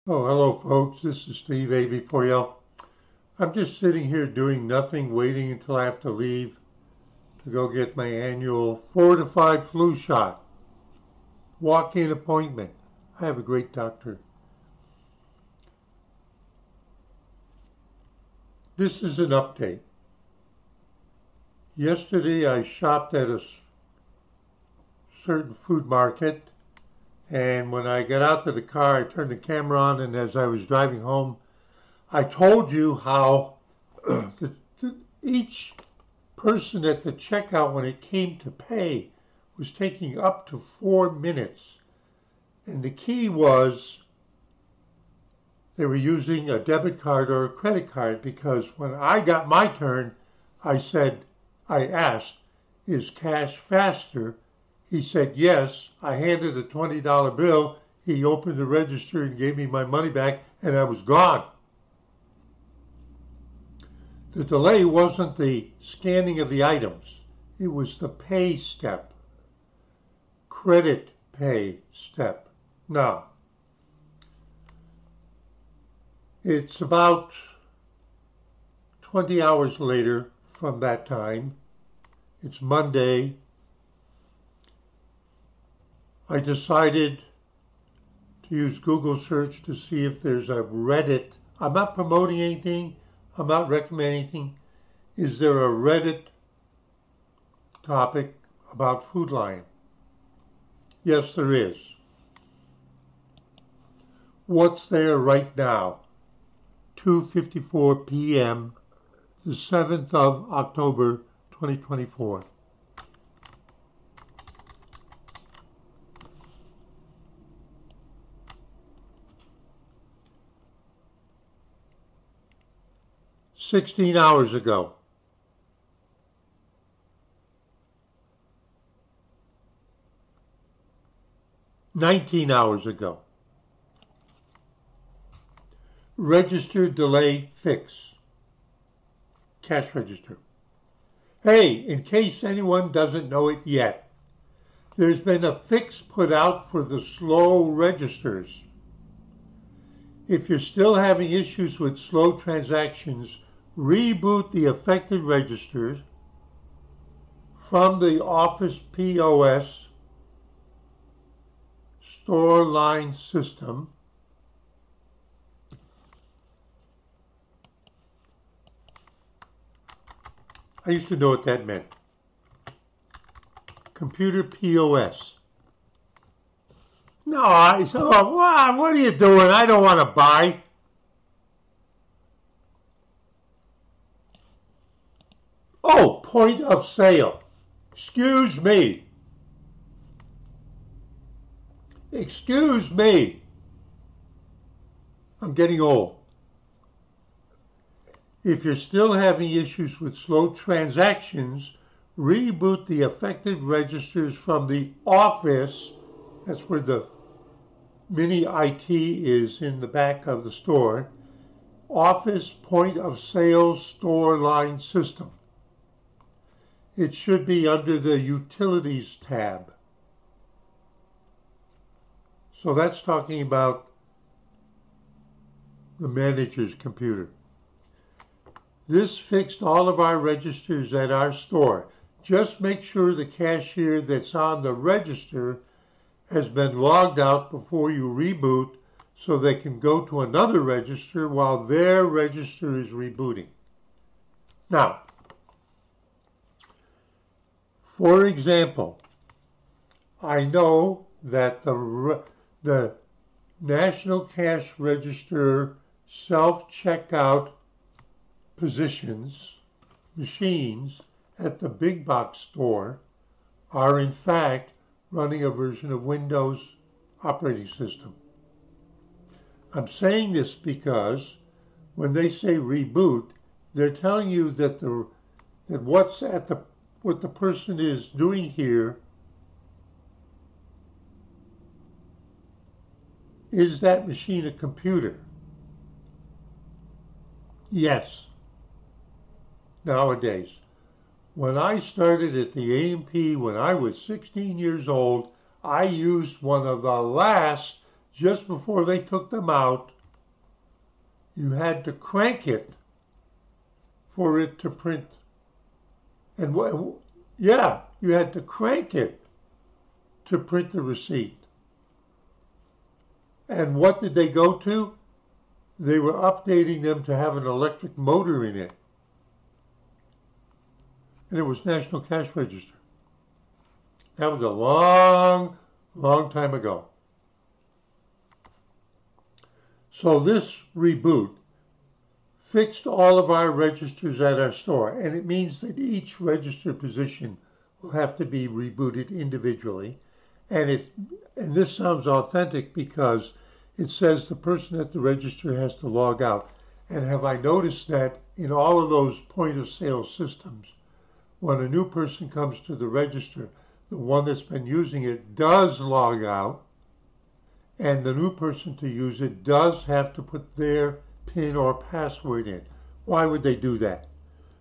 Oh, hello folks, this is Steve A. for you. I'm just sitting here doing nothing, waiting until I have to leave to go get my annual fortified flu shot. Walk-in appointment. I have a great doctor. This is an update. Yesterday I shopped at a certain food market, and when I got out to the car, I turned the camera on, and as I was driving home, I told you how each person at the checkout, when it came to pay, was taking up to 4 minutes. And the key was they were using a debit card or a credit card, because when I got my turn, I asked, is cash faster? He said yes. I handed a $20 bill. He opened the register and gave me my money back, and I was gone. The delay wasn't the scanning of the items. It was the pay step, credit pay step. Now, it's about 20 hours later from that time. It's Monday. I decided to use Google search to see if there's a Reddit. I'm not promoting anything. I'm not recommending anything. Is there a Reddit topic about Food Lion? Yes, there is. What's there right now? 2:54 p.m., the 7th of October, 2024. "16 hours ago, "19 hours ago, register delay fix, cash register. Hey, in case anyone doesn't know it yet, there's been a fix put out for the slow registers. If you're still having issues with slow transactions, reboot the affected registers from the Office POS store line system. I used to know what that meant. Computer POS. No, I said, oh, what are you doing? I don't want to buy. Oh, point of sale. Excuse me. Excuse me. I'm getting old. If you're still having issues with slow transactions, reboot the affected registers from the office. That's where the mini IT is, in the back of the store. Office point of sale store line system. It should be under the Utilities tab. So that's talking about the manager's computer. This fixed all of our registers at our store. Just make sure the cashier that's on the register has been logged out before you reboot, so they can go to another register while their register is rebooting. Now, for example, I know that the National Cash Register self-checkout machines at the big box store are in fact running a version of Windows operating system. I'm saying this because when they say reboot, they're telling you that what the person is doing here is that machine a computer? Yes. Nowadays. When I started at the A&P when I was 16 years old, I used one of the last just before they took them out, you had to crank it for it to print. And yeah, you had to crank it to print the receipt. And what did they go to? They were updating them to have an electric motor in it. And it was National Cash Register. That was a long, long time ago. So this reboot fixed all of our registers at our store, and it means that each register position will have to be rebooted individually. And this sounds authentic because it says the person at the register has to log out. And have I noticed that in all of those point of sale systems, when a new person comes to the register, the one that's been using it does log out, and the new person to use it does have to put their PIN or password in. Why would they do that?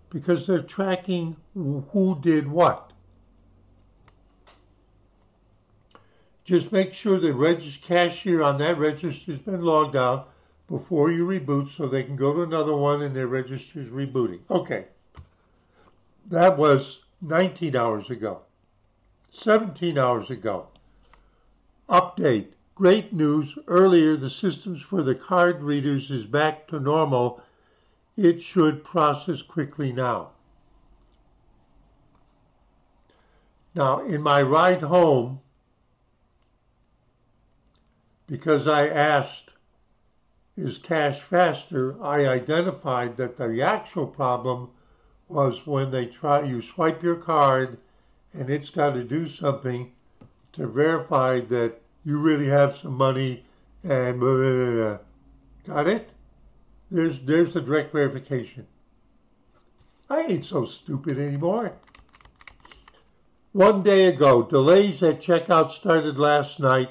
Because they're tracking who did what. Just make sure the cashier on that register has been logged out before you reboot so they can go to another one and their register is rebooting. Okay. That was 19 hours ago. 17 hours ago. Update. Great news. Earlier, the systems for the card readers is back to normal. It should process quickly now. Now, in my ride home, because I asked, is cash faster, I identified that the actual problem was when you swipe your card and it's got to do something to verify that you really have some money and blah, blah, blah, blah. Got it? There's the direct verification. I ain't so stupid anymore. One day ago, delays at checkout started last night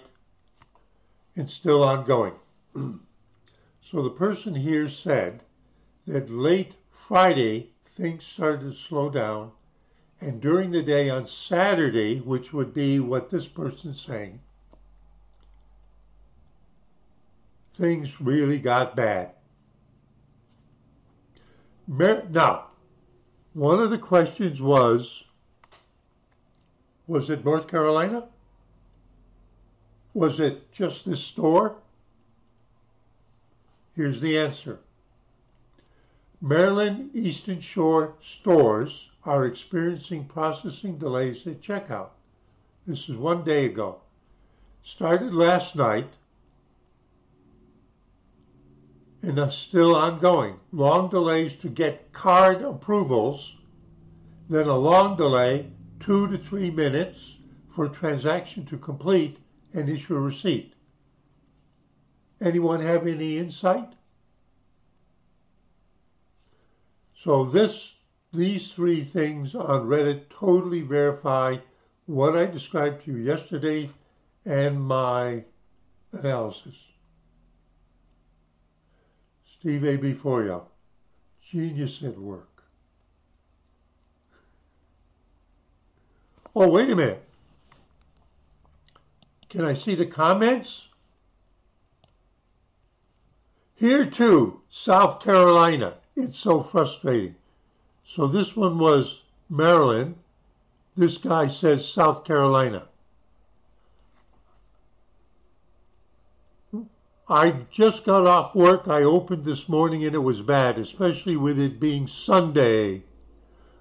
and still ongoing. So the person here said that late Friday, things started to slow down, and during the day on Saturday, which would be what this person's saying, things really got bad. Now, one of the questions was it North Carolina? Was it just this store? Here's the answer. Maryland Eastern Shore stores are experiencing processing delays at checkout. This is 1 day ago. Started last night and are still ongoing. Long delays to get card approvals, then a long delay, 2 to 3 minutes for a transaction to complete and issue a receipt. Anyone have any insight? So these three things on Reddit totally verify what I described to you yesterday and my analysis. Steve A. for you. Genius at work. Oh, wait a minute. Can I see the comments? Here too, South Carolina. It's so frustrating. So this one was Maryland. This guy says South Carolina. I just got off work. I opened this morning and it was bad, especially with it being Sunday.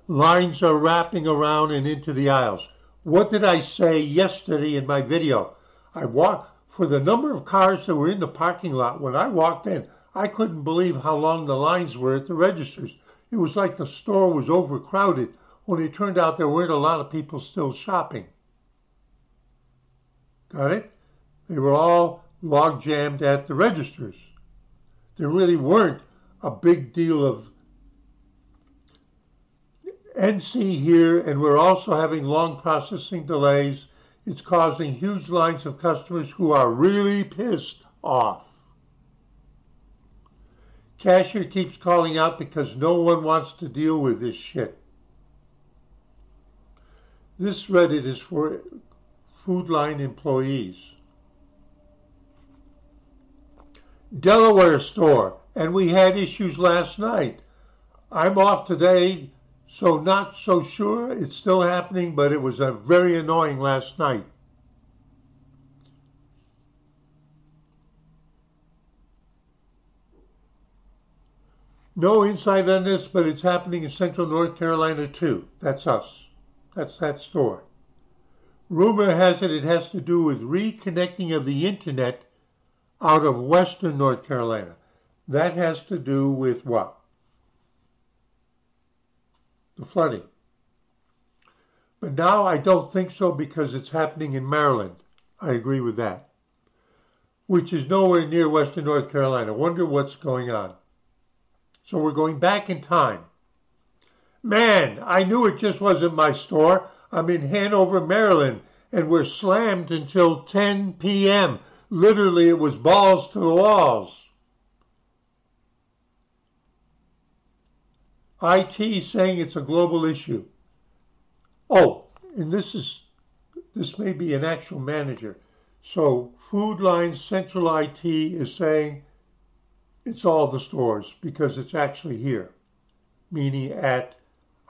Lines are wrapping around and into the aisles. What did I say yesterday in my video? For the number of cars that were in the parking lot when I walked in, I couldn't believe how long the lines were at the registers. It was like the store was overcrowded when it turned out there weren't a lot of people still shopping. Got it? They were all log jammed at the registers. There really weren't a big deal of NC here, and we're also having long processing delays. It's causing huge lines of customers who are really pissed off. Cashier keeps calling out because no one wants to deal with this shit. This Reddit is for Food Line employees. Delaware store, and we had issues last night. I'm off today, so not so sure it's still happening, but it was very annoying last night. No insight on this, but it's happening in Central North Carolina too. That's us. That's that store. Rumor has it has to do with reconnecting of the internet out of Western North Carolina. That has to do with what? The flooding. But now I don't think so because it's happening in Maryland. I agree with that. Which is nowhere near Western North Carolina. Wonder what's going on. So we're going back in time. Man, I knew it just wasn't my store. I'm in Hanover, Maryland, and we're slammed until 10 p.m. Literally, it was balls to the walls. IT saying it's a global issue. Oh, and this may be an actual manager. So Food Line Central IT is saying it's all the stores because it's actually here, meaning at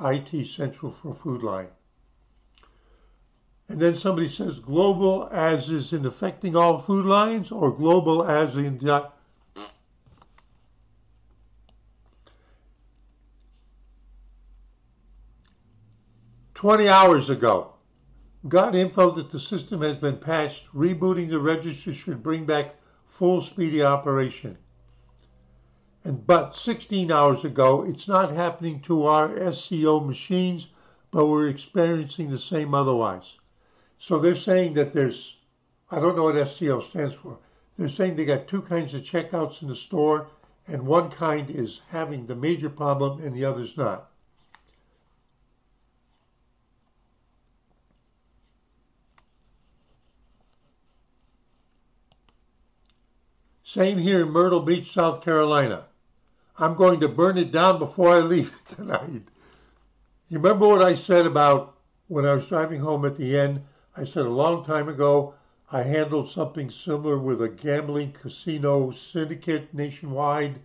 IT Central for Food Line. And then somebody says global as is in affecting all food lines or global as in 20 hours ago. Got info that the system has been patched. Rebooting the register should bring back full speedy operation. But 16 hours ago, it's not happening to our SCO machines, but we're experiencing the same otherwise. So they're saying that there's, I don't know what SCO stands for. They're saying they got two kinds of checkouts in the store, and one kind is having the major problem and the other's not. Same here in Myrtle Beach, South Carolina. I'm going to burn it down before I leave tonight. You remember what I said about when I was driving home at the end? I said a long time ago, I handled something similar with a gambling casino syndicate nationwide,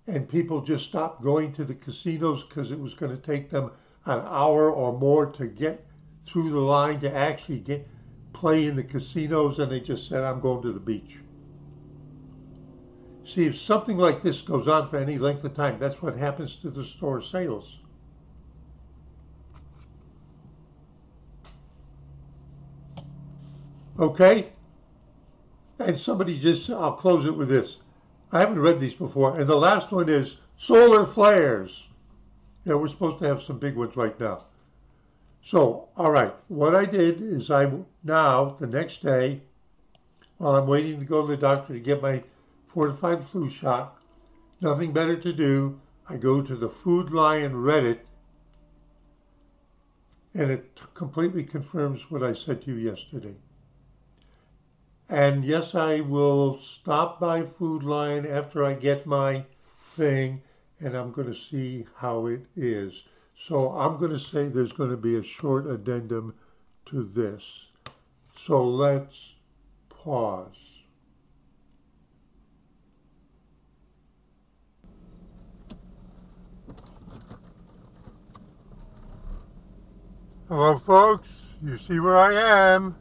and people just stopped going to the casinos because it was going to take them an hour or more to get through the line to actually play in the casinos, and they just said, I'm going to the beach. See, if something like this goes on for any length of time, that's what happens to the store sales. Okay? And somebody just, I'll close it with this. I haven't read these before. And the last one is solar flares. Yeah, we're supposed to have some big ones right now. So, all right, what I did is now, the next day, while I'm waiting to go to the doctor to get my fortified flu shot, nothing better to do. I go to the Food Lion Reddit, and it completely confirms what I said to you yesterday. And yes, I will stop by Food Lion after I get my thing, and I'm going to see how it is. So I'm going to say there's going to be a short addendum to this. So let's pause. Hello folks, you see where I am.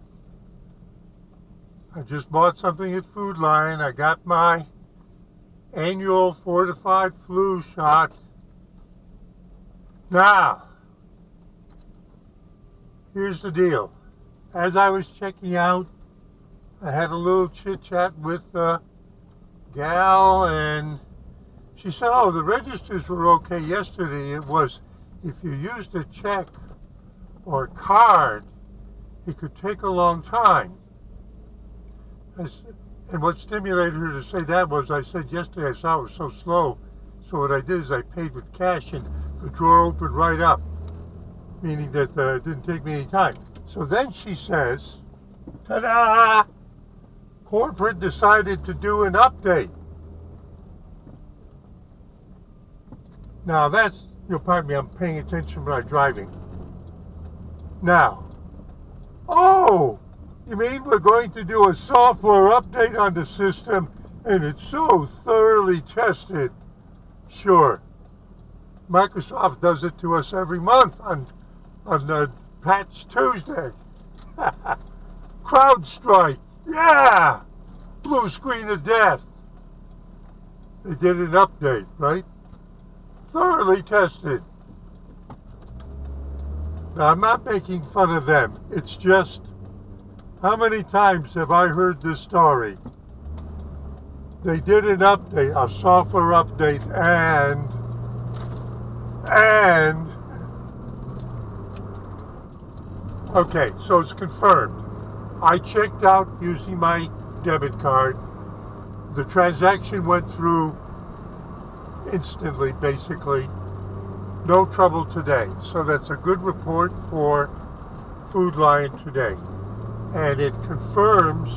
I just bought something at Food Lion. I got my annual fortified flu shot. Now, here's the deal. As I was checking out, I had a little chit chat with the gal, and she said, oh, the registers were okay yesterday. It was if you used a check or card, it could take a long time. And what stimulated her to say that was, I said yesterday I saw it was so slow, so what I did is I paid with cash and the drawer opened right up, meaning that it didn't take me any time. So then she says, ta-da! Corporate decided to do an update. Now that's, you'll pardon me, I'm paying attention when I'm driving. Now, oh, you mean we're going to do a software update on the system And it's so thoroughly tested. Sure, Microsoft does it to us every month on Patch Tuesday. CrowdStrike, yeah! Blue screen of death. They did an update, right? Thoroughly tested. Now, I'm not making fun of them. It's just, how many times have I heard this story? They did an update, a software update, and okay, so it's confirmed. I checked out using my debit card. The transaction went through instantly, basically. No trouble today. So that's a good report for Food Lion today. And it confirms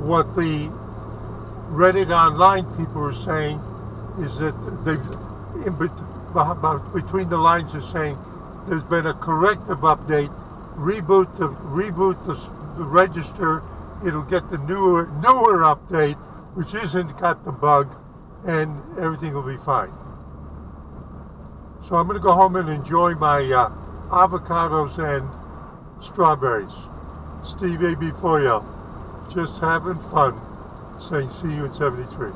what the Reddit online people are saying, is that between the lines are saying there's been a corrective update. Reboot the register. It'll get the newer update, which isn't got the bug, and everything will be fine. So I'm going to go home and enjoy my avocados and strawberries. Steve A.B. for you. Just having fun. Saying see you in 73.